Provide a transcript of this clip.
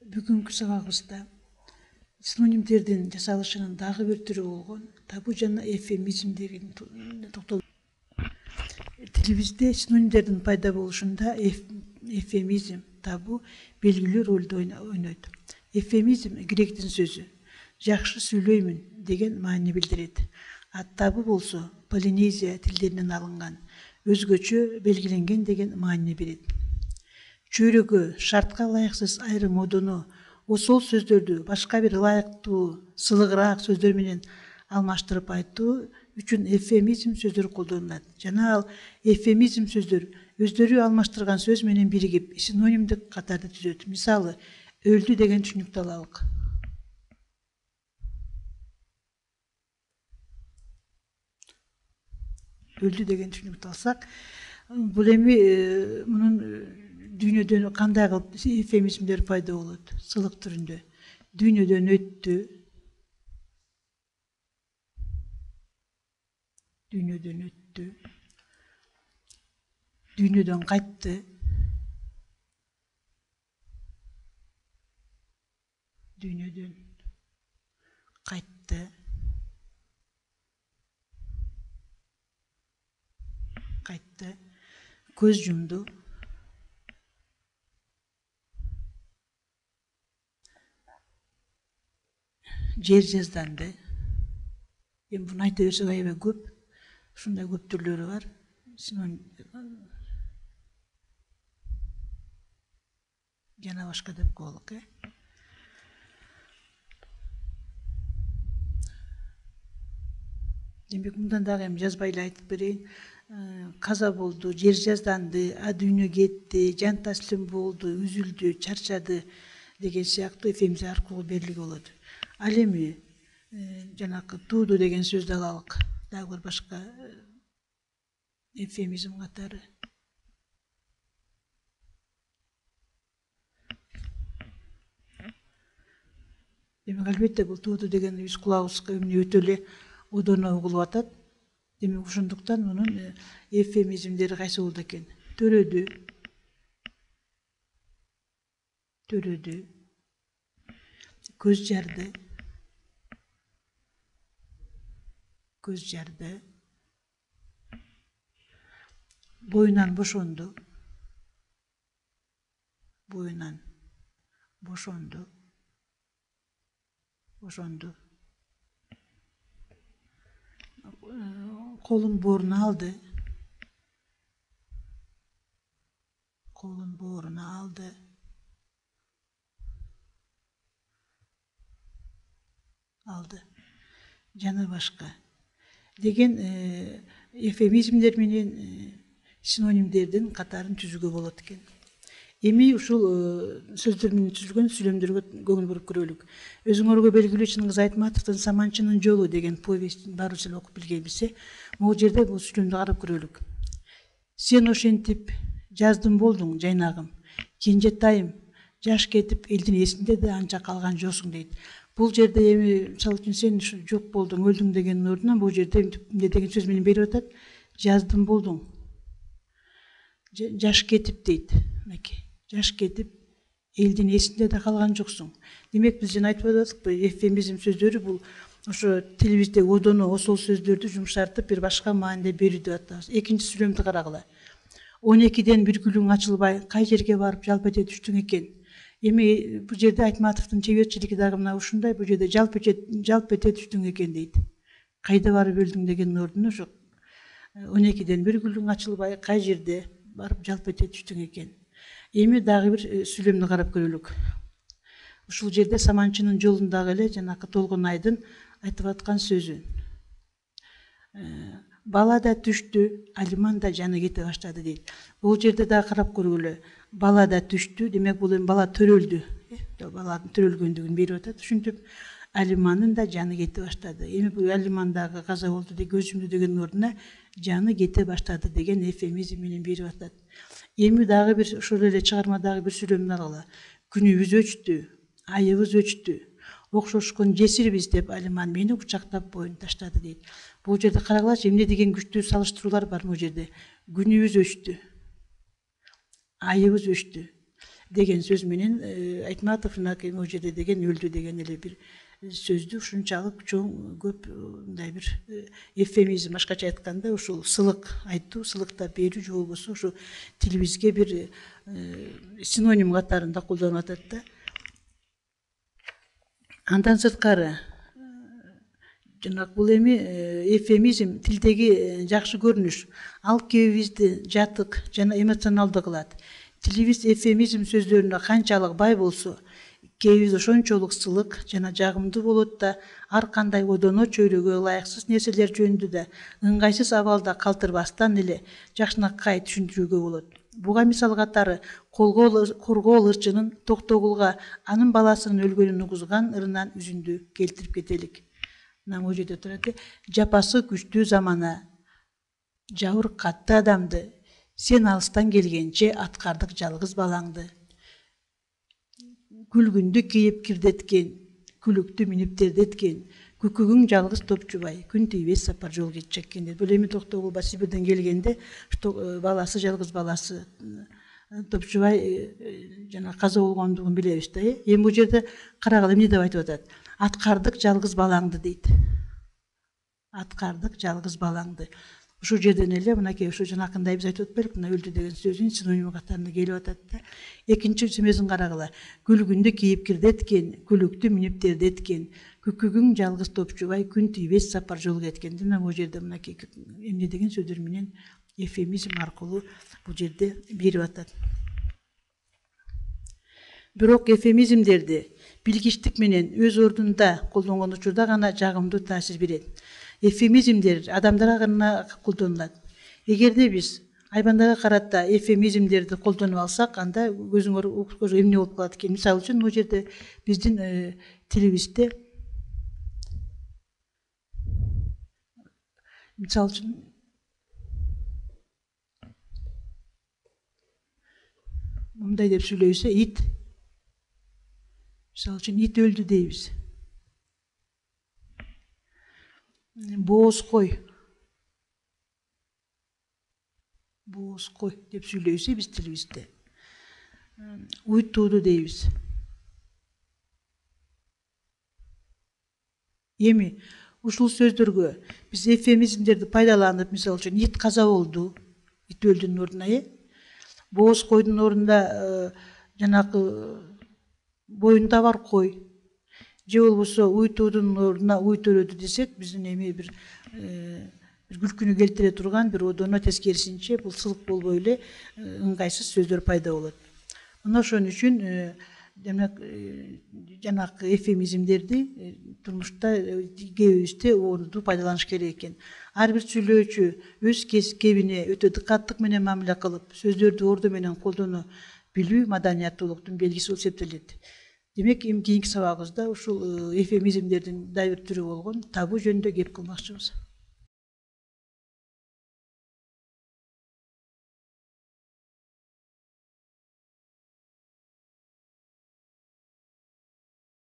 Бүгүнкү сабагыбызда синонимдердин жасалышынын дагы бир түрү болгон табуу жана эвфемизм деген токтолуп. Тилибизде синонимдердин пайда болушунда эвфемизм, табуу белгилүү ролду ойнойт. Эвфемизм гректин сөзү жакшы сүйлөймүн деген маани билдирет. А табуу болсо Полинезия тилдеринен алынган, өзгөчө белгиленген деген маани берет. Чөйрөгө шартка ылайыксыз айрым одону, осол сөздөрдү башка бир ылайыктуу, сылыгыраак сөздөр менен алмаштырып айтуу үчүн эвфемизм сөздөр колдонулат. Жана ал эвфемизм сөздөр өздөрү алмаштырган сөз менен биригип синонимдик катарды түзөт. Мисалы, өлдү деген түшүнүктү алалык. Өлдү деген түшүнүктү алсак, бул эми мунун дүйнөдөн кандай кылып эвфемизмдер пайда болот? Сылык түрүндө. Дүйнөдөн өттү. Дүйнөдөн өттү. Дүйнөдөн кайтты. Дүйнөдөн кайтты. Кайтты. Көз жумду. Жер жазданды. Эми буну айта берсек аябай көп. Ушундай көп түрлөрү бар. Жана башка деп коелук, Демек, мындан дагы эми жазбай эле айтып берейин. Каза болду, жер жазданды, а дүйнө кетти, жан таслим болду, үзүлдү, чарчады деген сыяктуу эвфемизм аркылуу белгилүү болот. Ал эми жанакы тууду деген сөздү алалык. Дагы бир башка эвфемизм катары. Демек, албетте бул тууду деген биз кулагыбызга эмне өтө эле одоно угулуп атат. Демек, ошондуктан мунун эвфемизмдери кайсы болду экен? Төрөдү. Төрөдү. Көз жарды. Көз жарды. Боюнан бошонду. Боюнан бошонду. Бошонду. Колун бооруна алды. Колун бооруна алды. Алды. Жана башка деген эвфемизмдер менен синонимдердин катарын түзүүгө болот экен. Эми ушул сөздөр менен түзүлгөн сүйлөмдөргө көңүл буруп көрөлүк. Өзүңөргө белгилүү Чыңгыз Айтматовдун «Саманчынын жолу» деген повестин баарыбыз эле окуп билгенбиз. Могу жерде бул сүйлөмдү карап көрөлүк. Сен ошентип жаздым болдуң жайнагым, кенжетайым, жаш кетип элдин эсинде да анча калган жоксуң дейт. Бул жерде эми мисалы үчүн сен жок болдуң, өлдүң дегенин ордуна бул жерде эмне деген сөз менен берип атат? Жаздым болдуң. Жаш кетип дейт. Жаш кетип элдин эсинде да калган жоксуң. Демек, биз жана айтып атпадыкпы, эвфемизм сөздөрү бул ошо тилибизде одону, осол сөздөрдү жумшартып бир башка мааниде берүү деп атабыз. Экинчи сүйлөмдү карагыла. 12ден бир гүлүң ачылбай, кай жерге барып жалп эте түштүң экен? Эми бул жерде Айтматовдун чеберчилиги дагы мына ушундай. Бул жерде жалп эте түштүң экен дейт. Кайда барып өлдүң дегендин ордуна ошо 12ден бир гүлүң ачылбай, кай жерде барып жалп эте түштүң экен. Эми дагы бир сүйлөмдү карап көрөлүк. Ушул жерде Саманчынын жолундагы эле жанакы Толгонайдын айтып аткан сөзү. Бала да түштү, Алиман да жаны кете баштады дейт. Бул жерде дагы карап көргүлө. Бала да түштү, демек бул эми бала төрөлдү. Баланын төрөлгөндүгүн берип атат. Ушинтип Алиманын да жаны кете баштады. Эми бул Алиман дагы каза болду деп көзүмдү дегенин ордуна жаны кете баштады деген эвфемизм менен берип атат. Эми дагы бир ошол эле чыгармадагы бир сүйлөмдү алгыла. Күнүбүз өчтү, айыбыз өчтү. Окшошкон жесирбиз деп Алиман мени кучактап боюн таштады дейт. Бул жерде карагылачы, эмне деген күчтүү салыштыруулар бар бул жерде. Күнүбүз өчтү. Айыбыз өчтү. деген сөз менен Айтматов могу жерде деген өлдү деген эле бир сөздү ушунчалык чоң көп мындай бир эвфемизм, башкача айтканда ушул сылык айтуу, сылыктап берүү же болбосо ушу тилибизге бир синоним катарында колдонуп атат да. Андан сырткары бул эми эвфемизм тилдеги жакшы көрүнүш. Ал кээбизди жатык жана эмоционалдуу кылат. Тилибиз эвфемизм сөздөрүнө канчалык бай болсо, кээбиз ошончолук сылык жана жагымдуу болот да, ар кандай одоно чөйрөгө ылайыксыз нерселер жөнүндө да ыңгайсыз абалда калтырбастан эле жакшынакай түшүндүрүүгө болот. Буга мисал катары Коргоол ырчынын Токтогулга анын баласынын өлгөнүн угузган ырынан үзүндү келтирип кетелик. Мына могу жерде турат: жапасы күчтүү замана, жабыр катты адамды, сен алыстан келгенче аткардык жалгыз балаңды. Күлгүндү кийип кирдеткен, күлүктү минип тердеткен, күкүгүң жалгыз топчубай, күн тийбес сапар жол кетчеккен деп. Бул эми Токтогул Сибирден келгенде баласы, жалгыз баласы Топчубай жана каза болгондугун билебиз да. Эми бул жерде карагыла эмне деп айтып атат? Аткардык жалгыз балаңды дейт. Аткардык жалгыз балаңды. Ушул жерден эле мынакей ушу жанакындай биз айтып атпайлыкпы, мына өлдү деген сөзүн синоним катарында келип атат да. Экинчи сөзүн карагыла: күлгүндү кийип кирдеткен, күлүктү минип тердеткен, күкүгүң жалгыз топчубай, күн тийбес сапар жол кеткен. Мына бул жерде мынакей эмне деген сөздөр менен эвфемизм аркылуу бул жерде берип атат. Бирок эвфемизмдерди билгичтик менен өз ордунда колдонгон учурда гана жагымдуу таасир берет. Эвфемизмдер адамдарга гана колдонулат. Эгерде биз айбандарга карата эвфемизмдерди колдонуп алсак, анда көзүңөр уккуш эмне болуп калат экен? Мисалы үчүн бул жерде биздин тилибизде мисалы үчүн мындай деп сүйлөйбүз: ит, мисалы үчүн ит өлдү дейбиз. Бооз кой, бооз кой деп сүйлөйбүз биз тилибизде. Уйтууду дейбиз. Эми ушул сөздөргө биз эвфемизмдерди пайдаланып, мисалы үчүн ит каза болду, ит өлдүнүн ордуна, бооз койдун ордунда жанакы боюнда бар кой, же болбосо уйтуудун ордуна уйт өлөдү десек, биздин эми бир күлкүнү келтире турган бир одоно тескерисинче бул сылык болбой эле ыңгайсыз сөздөр пайда болот. Мына ошон үчүн жанакы эвфемизмдерди турмушта кээбизде ордуу пайдаланыш керек экен. Ар бир сүйлөөчү өз кесибине өтө дыкаттык менен мамиле кылып, сөздөрдү орду менен колдоно билүү маданияттуулуктун белгиси болуп эсептелет. Демек, кийинки сабагыбызда ушул эвфемизмдердин дагы бир түрү болгон табуу жөнүндө кеп кылмакчыбыз.